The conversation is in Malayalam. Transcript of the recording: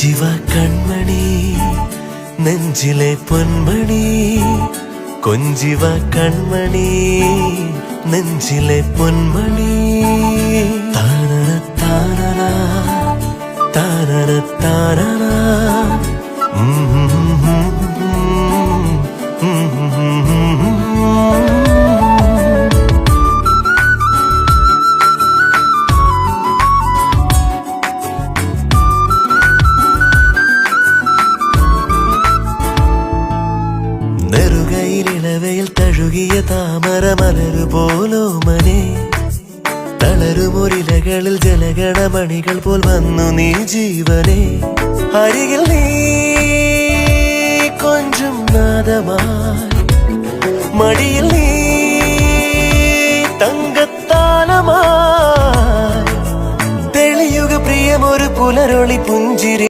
കൊഞ്ചിവ കൺമണി നെഞ്ചിലെ പൊന്മണി കൊഞ്ചിവ കൺമണി നെഞ്ചിലെ പൊന്മണി താനന താനന താനന താനന നെറുകയിലിളവയിൽ തഴുകിയ താമര മലരു പോലോ മനെ തളരുമൊരിലകളിൽ ജലഗണമണികൾ പോൽ വന്നു നീ ജീവനെ അരികിൽ നീ കൊഞ്ചും നാദമായി മടിയിൽ നീ തങ്കത്താലമായി തെളിയുക പ്രിയമൊരു പുലരൊളി പുഞ്ചിരി